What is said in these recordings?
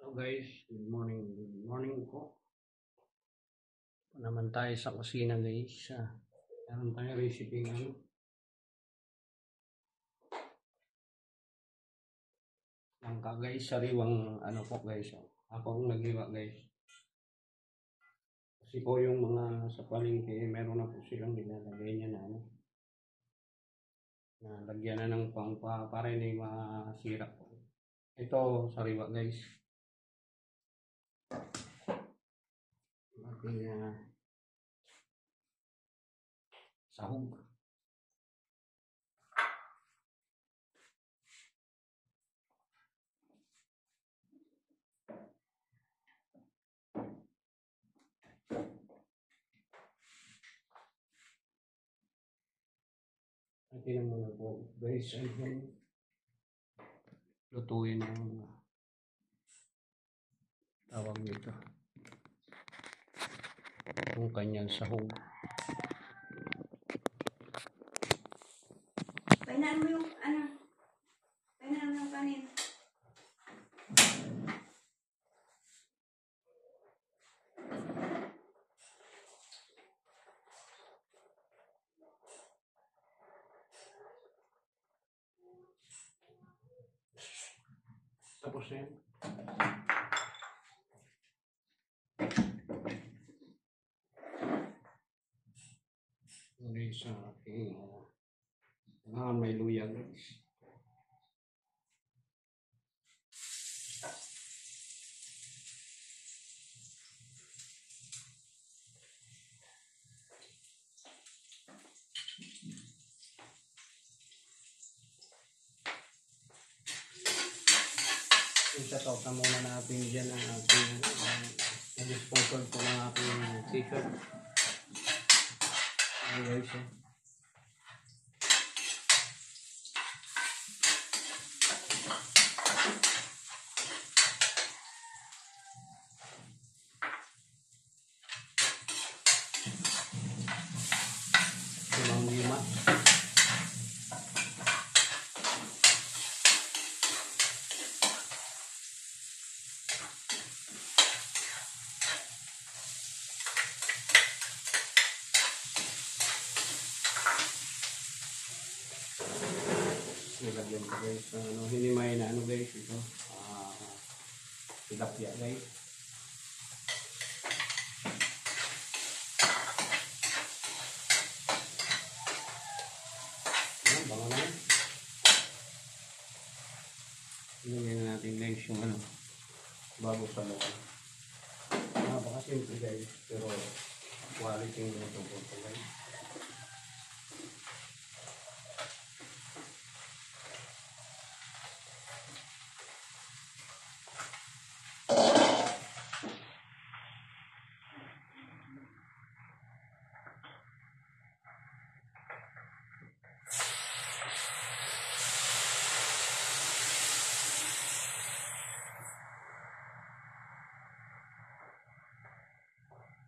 Hello guys, good morning. Good morning po. Naman tayo sa kusina guys. Meron tayo recipe ng langka guys. Sariwang ano po guys. Ako ang naghiwa guys. Kasi po yung mga sa palengke, meron na po silang nilalagay niya na ano. Na lagyan na ng para hindi masira po. Ito sariwa guys. Ating sahog. Atin muna po guys. Lutuin ang tawag nito. Yung kanyang sahog. Kainan mo yung ano? Kainan mo yung kanin. Tapos yan. Guys, aking may luya guys. Isa-talk na muna natin dyan ang ating nag-sponsor po ng aking t-shirt. Ayan guys. Limang lima. Nilagyan ko guys. Hinimay na ano guys ito. Tilapia guys. Ayan, bango na. Ilagyan na natin guys yung ano. Bago sa loob. Baka simple guys. Pero quality yung ito po guys.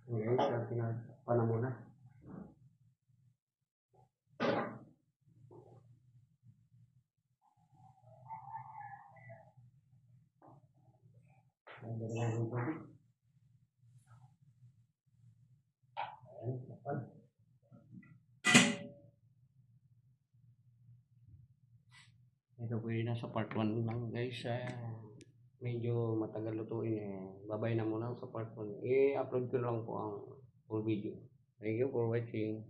Okay, so pinagpa na muna. Lagyan na ng tubig. Ayan, kapag. Ito po yun nasa part 1 lang guys. Medyo matagal lutuin babay na muna sa part 1. I-upload ko lang po ang full video. Thank you for watching.